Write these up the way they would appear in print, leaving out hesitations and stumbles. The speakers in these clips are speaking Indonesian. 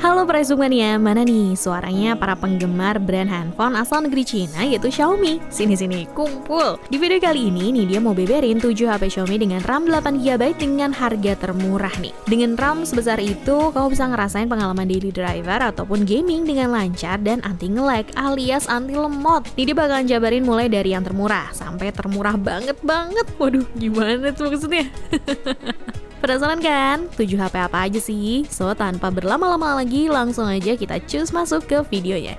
Halo Presumania, mana nih suaranya para penggemar brand handphone asal negeri Cina yaitu Xiaomi? Sini-sini, kumpul! Di video kali ini nih dia mau beberin 7 HP Xiaomi dengan RAM 8GB dengan harga termurah nih. Dengan RAM sebesar itu, kamu bisa ngerasain pengalaman daily driver ataupun gaming dengan lancar dan anti nge-lag alias anti lemot. Nih dia bakalan jabarin mulai dari yang termurah sampai termurah banget. Waduh, gimana tuh maksudnya? Penasaran kan? 7 HP apa aja sih? So, tanpa berlama-lama lagi, langsung aja kita cus masuk ke videonya.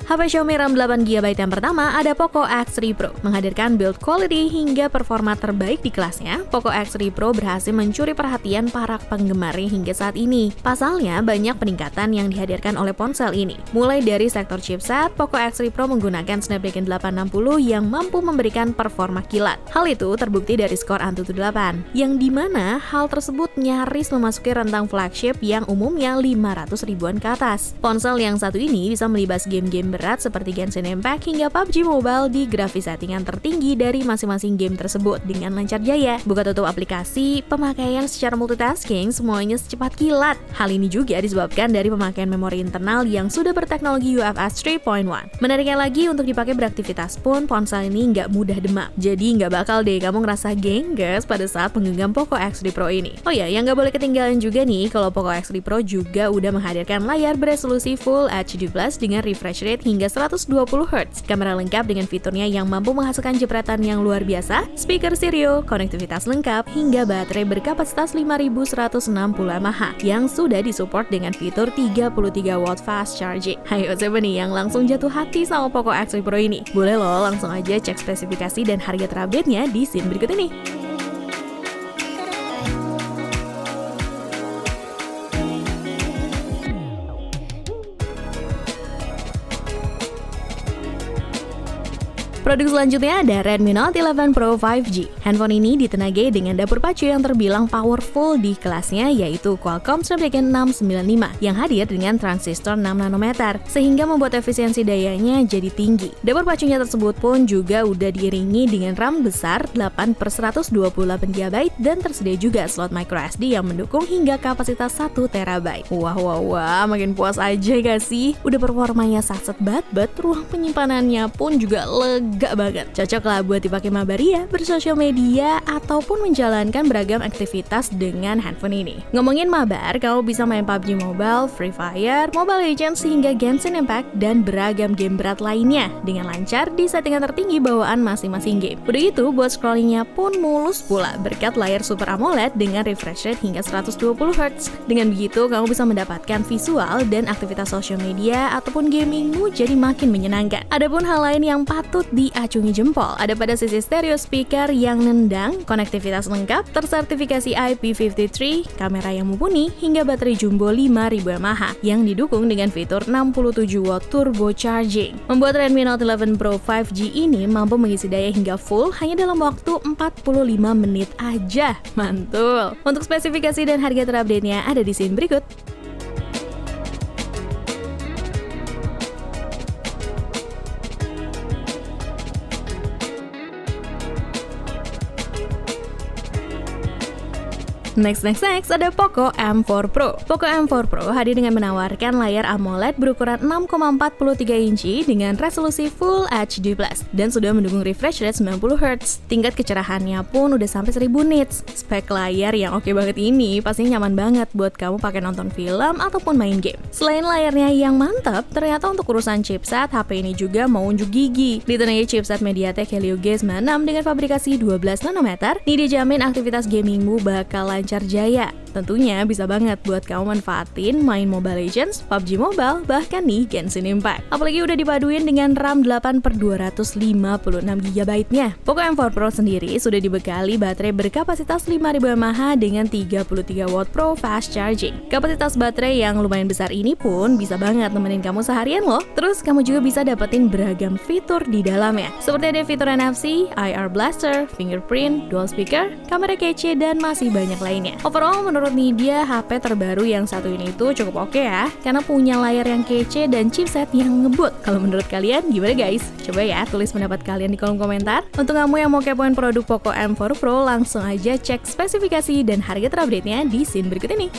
HP Xiaomi RAM 8GB yang pertama ada Poco X3 Pro. Menghadirkan build quality hingga performa terbaik di kelasnya, Poco X3 Pro berhasil mencuri perhatian para penggemarnya hingga saat ini. Pasalnya, banyak peningkatan yang dihadirkan oleh ponsel ini. Mulai dari sektor chipset, Poco X3 Pro menggunakan Snapdragon 860 yang mampu memberikan performa kilat. Hal itu terbukti dari skor Antutu 8, yang dimana hal tersebut nyaris memasuki rentang flagship yang umumnya 500 ribuan ke atas. Ponsel yang satu ini bisa melibas game-game berat seperti Genshin Impact hingga PUBG Mobile di grafis settingan tertinggi dari masing-masing game tersebut dengan lancar jaya. Buka tutup aplikasi, pemakaian secara multitasking, semuanya secepat kilat. Hal ini juga disebabkan dari pemakaian memori internal yang sudah berteknologi UFS 3.1. Menariknya lagi, untuk dipakai beraktivitas pun ponsel ini nggak mudah demam. Jadi nggak bakal deh kamu ngerasa gengges pada saat menggenggam Poco X3 Pro ini. Oh ya, yang nggak boleh ketinggalan juga nih, kalau Poco X3 Pro juga udah menghadirkan layar beresolusi Full HD+ dengan refresh rate hingga 120Hz, kamera lengkap dengan fiturnya yang mampu menghasilkan jepretan yang luar biasa, speaker stereo, konektivitas lengkap, hingga baterai berkapasitas 5160 mAh yang sudah disupport dengan fitur 33W fast charging. Hayo, siapa nih yang langsung jatuh hati sama Poco X3 Pro ini? Boleh loh langsung aja cek spesifikasi dan harga terupdate-nya di scene berikut ini. Produk selanjutnya ada Redmi Note 11 Pro 5G. Handphone ini ditenagai dengan dapur pacu yang terbilang powerful di kelasnya, yaitu Qualcomm Snapdragon 695 yang hadir dengan transistor 6 nanometer, sehingga membuat efisiensi dayanya jadi tinggi. Dapur pacunya tersebut pun juga udah diiringi dengan RAM besar 8/128GB dan tersedia juga slot microSD yang mendukung hingga kapasitas 1TB. Wah, makin puas aja gak sih? Udah performanya satset banget, ruang penyimpanannya pun juga lega banget. Cocok lah buat dipakai mabaria, bersosial media, ataupun menjalankan beragam aktivitas dengan handphone ini. Ngomongin mabar, kamu bisa main PUBG Mobile, Free Fire, Mobile Legends, hingga Genshin Impact, dan beragam game berat lainnya dengan lancar di settingan tertinggi bawaan masing-masing game. Udah gitu, buat scrollingnya pun mulus pula berkat layar Super AMOLED dengan refresh rate hingga 120Hz. Dengan begitu, kamu bisa mendapatkan visual dan aktivitas sosial media ataupun gamingmu jadi makin menyenangkan. Adapun hal lain yang patut diacungi jempol ada pada sisi stereo speaker yang nendang, konektivitas lengkap, tersertifikasi IP53, kamera yang mumpuni, hingga baterai jumbo 5000 mAh yang didukung dengan fitur 67W turbo charging. Membuat Redmi Note 11 Pro 5G ini mampu mengisi daya hingga full hanya dalam waktu 45 menit aja. Mantul! Untuk spesifikasi dan harga terupdate-nya ada di scene berikut. Next, ada Poco M4 Pro. Poco M4 Pro hadir dengan menawarkan layar AMOLED berukuran 6,43 inci dengan resolusi Full HD+, dan sudah mendukung refresh rate 90Hz. Tingkat kecerahannya pun udah sampai 1000 nits. Spek layar yang oke banget ini pastinya nyaman banget buat kamu pakai nonton film ataupun main game. Selain layarnya yang mantap, ternyata untuk urusan chipset, HP ini juga mau unjuk gigi. Ditenagai chipset MediaTek Helio G96 dengan fabrikasi 12 nanometer, ini dijamin aktivitas gamingmu bakal lancar jaya. Tentunya bisa banget buat kamu manfaatin main Mobile Legends, PUBG Mobile, bahkan nih Genshin Impact. Apalagi udah dipaduin dengan RAM 8/256GB-nya. Poco M4 Pro sendiri sudah dibekali baterai berkapasitas 5000 mAh dengan 33W Pro fast charging. Kapasitas baterai yang lumayan besar ini pun bisa banget nemenin kamu seharian loh. Terus kamu juga bisa dapetin beragam fitur di dalamnya, seperti ada fitur NFC, IR Blaster, fingerprint, dual speaker, kamera kece, dan masih banyak lainnya. Overall, menurut Nvidia, HP terbaru yang satu ini tuh cukup oke ya, karena punya layar yang kece dan chipset yang ngebut. Kalau menurut kalian gimana guys? Coba ya tulis pendapat kalian di kolom komentar. Untuk kamu yang mau kepoin produk Poco M4 Pro, langsung aja cek spesifikasi dan harga terupdate-nya di scene berikut ini.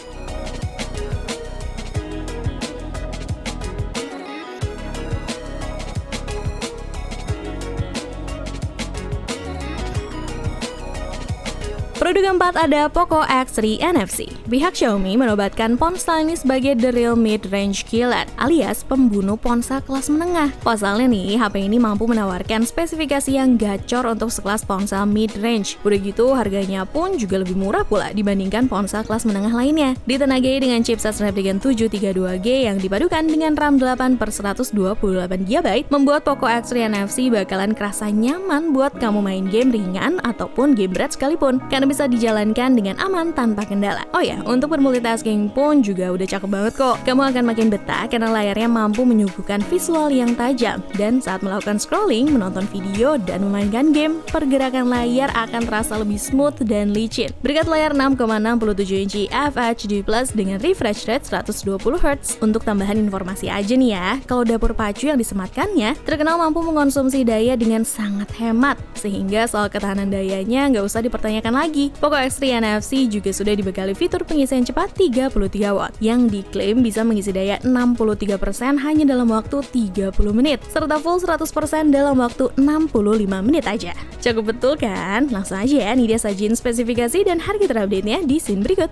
Produk keempat ada Poco X3 NFC. Pihak Xiaomi menobatkan ponsel ini sebagai the real mid-range killer, alias pembunuh ponsel kelas menengah. Pasalnya nih, HP ini mampu menawarkan spesifikasi yang gacor untuk sekelas ponsel mid-range. Udah gitu, harganya pun juga lebih murah pula dibandingkan ponsel kelas menengah lainnya. Ditenagai dengan chipset Snapdragon 732G yang dipadukan dengan RAM 8/128GB, membuat Poco X3 NFC bakalan kerasa nyaman buat kamu main game ringan ataupun game berat sekalipun, karena bisa dijalankan dengan aman tanpa kendala. Oh ya, untuk bermultitasking pun juga udah cakep banget kok. Kamu akan makin betah karena layarnya mampu menyuguhkan visual yang tajam, dan saat melakukan scrolling, menonton video, dan memainkan game, pergerakan layar akan terasa lebih smooth dan licin. Berkat layar 6,67 inci FHD+ dengan refresh rate 120Hz. Untuk tambahan informasi aja nih ya, kalau dapur pacu yang disematkannya terkenal mampu mengonsumsi daya dengan sangat hemat, sehingga soal ketahanan dayanya nggak usah dipertanyakan lagi. Poco X3 NFC juga sudah dibekali fitur pengisian cepat 33 watt yang diklaim bisa mengisi daya 63% hanya dalam waktu 30 menit, serta full 100% dalam waktu 65 menit aja. Cukup betul kan? Langsung aja ya, nih dia sajiin spesifikasi dan harga terupdate-nya di scene berikut.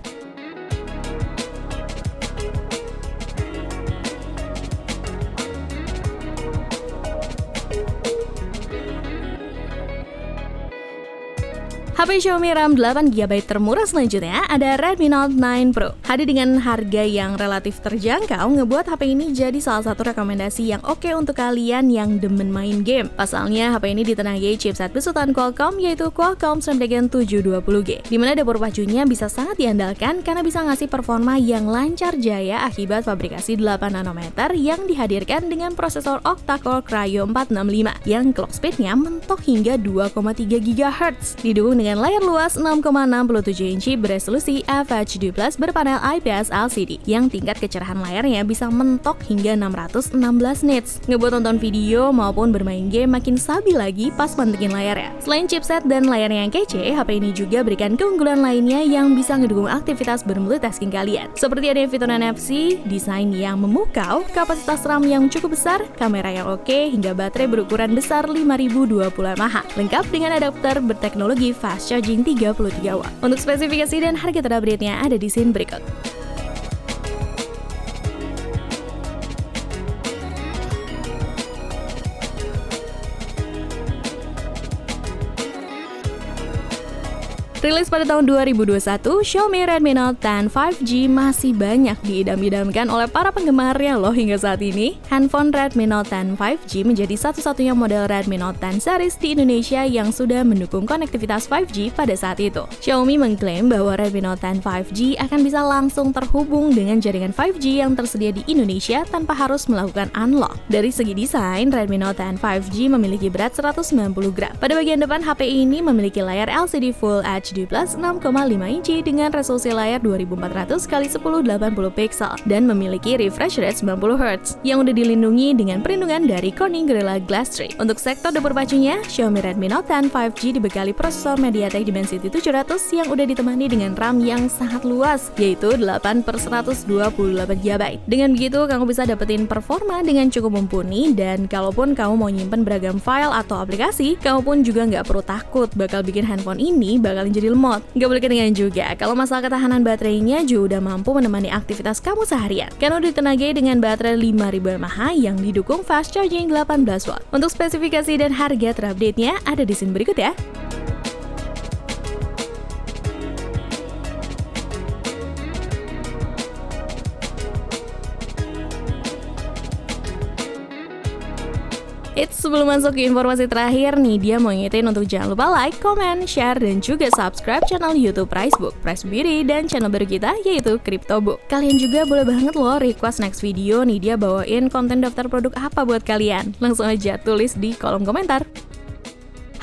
HP Xiaomi RAM 8GB termurah selanjutnya ada Redmi Note 9 Pro. Hadir dengan harga yang relatif terjangkau, ngebuat HP ini jadi salah satu rekomendasi yang oke untuk kalian yang demen main game. Pasalnya, HP ini ditenagai chipset besutan Qualcomm yaitu Qualcomm Snapdragon 720G, dimana dapur pacunya bisa sangat diandalkan karena bisa ngasih performa yang lancar jaya akibat fabrikasi 8 nanometer yang dihadirkan dengan prosesor octa-core Kryo 465 yang clock speednya mentok hingga 2,3 GHz. Didukung dengan layar luas 6,67 inci beresolusi FHD+ berpanel IPS LCD yang tingkat kecerahan layarnya bisa mentok hingga 616 nits, ngebuat nonton video maupun bermain game makin stabil lagi pas mantekin layarnya. Selain chipset dan layarnya yang kece, HP ini juga berikan keunggulan lainnya yang bisa ngedukung aktivitas bermultitasking kalian, seperti adanya fitur NFC, desain yang memukau, kapasitas RAM yang cukup besar, kamera yang oke, hingga baterai berukuran besar 5020 mAh, lengkap dengan adapter berteknologi fast charging 33 watt. Untuk spesifikasi dan harga terupdate-nya ada di scene berikut. Rilis pada tahun 2021, Xiaomi Redmi Note 10 5G masih banyak diidam-idamkan oleh para penggemarnya loh hingga saat ini. Handphone Redmi Note 10 5G menjadi satu-satunya model Redmi Note 10 series di Indonesia yang sudah mendukung konektivitas 5G pada saat itu. Xiaomi mengklaim bahwa Redmi Note 10 5G akan bisa langsung terhubung dengan jaringan 5G yang tersedia di Indonesia tanpa harus melakukan unlock. Dari segi desain, Redmi Note 10 5G memiliki berat 190 gram. Pada bagian depan, HP ini memiliki layar LCD Full HD+ 6,5 inci dengan resolusi layar 2400x1080 pixel dan memiliki refresh rate 90Hz yang udah dilindungi dengan perlindungan dari Corning Gorilla Glass 3. Untuk sektor dapur pacunya, Xiaomi Redmi Note 10 5G dibekali prosesor MediaTek Dimensity 700 yang udah ditemani dengan RAM yang sangat luas, yaitu 8/128GB. Dengan begitu, kamu bisa dapetin performa dengan cukup mumpuni, dan kalaupun kamu mau nyimpen beragam file atau aplikasi, kamu pun juga nggak perlu takut bakal bikin handphone ini bakalan jadi lemot. Gak boleh ketinggalan juga kalau masalah ketahanan baterainya juga udah mampu menemani aktivitas kamu seharian, karena udah ditenagai dengan baterai 5000 mAh yang didukung fast charging 18 watt. Untuk spesifikasi dan harga terupdate-nya ada di scene berikut ya. Sebelum masuk ke informasi terakhir nih, dia mau ngingetin untuk jangan lupa like, comment, share, dan juga subscribe channel YouTube Pricebook, Beauty, dan channel baru kita yaitu CryptoBook. Kalian juga boleh banget loh request next video nih dia bawain konten daftar produk apa buat kalian. Langsung aja tulis di kolom komentar.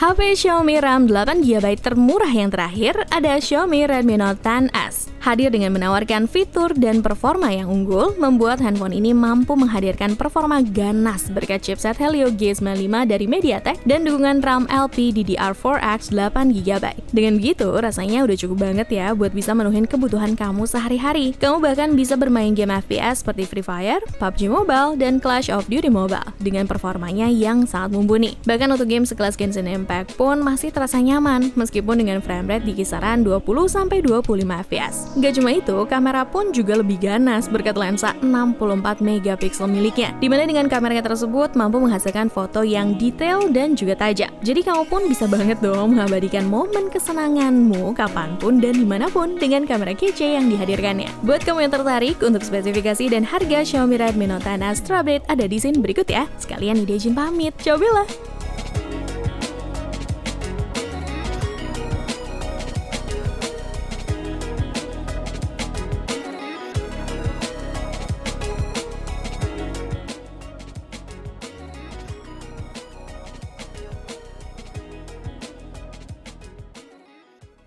HP Xiaomi RAM 8GB termurah yang terakhir ada Xiaomi Redmi Note 10s. Hadir dengan menawarkan fitur dan performa yang unggul, membuat handphone ini mampu menghadirkan performa ganas berkat chipset Helio G95 dari MediaTek dan dukungan RAM LPDDR4X 8GB. Dengan begitu, rasanya udah cukup banget ya buat bisa menuhin kebutuhan kamu sehari-hari. Kamu bahkan bisa bermain game FPS seperti Free Fire, PUBG Mobile, dan Clash of Duty Mobile dengan performanya yang sangat mumpuni. Bahkan untuk game sekelas Genshin impact pun masih terasa nyaman, meskipun dengan frame rate di kisaran 20-25 fps. Gak cuma itu, kamera pun juga lebih ganas berkat lensa 64 megapiksel miliknya, dimana dengan kameranya tersebut mampu menghasilkan foto yang detail dan juga tajam. Jadi kamu pun bisa banget dong mengabadikan momen kesenanganmu kapanpun dan dimanapun dengan kamera kece yang dihadirkannya. Buat kamu yang tertarik untuk spesifikasi dan harga Xiaomi Redmi Note 10 Astra Blade ada di sini berikut ya. Sekalian ide izin pamit. Ciao Bella!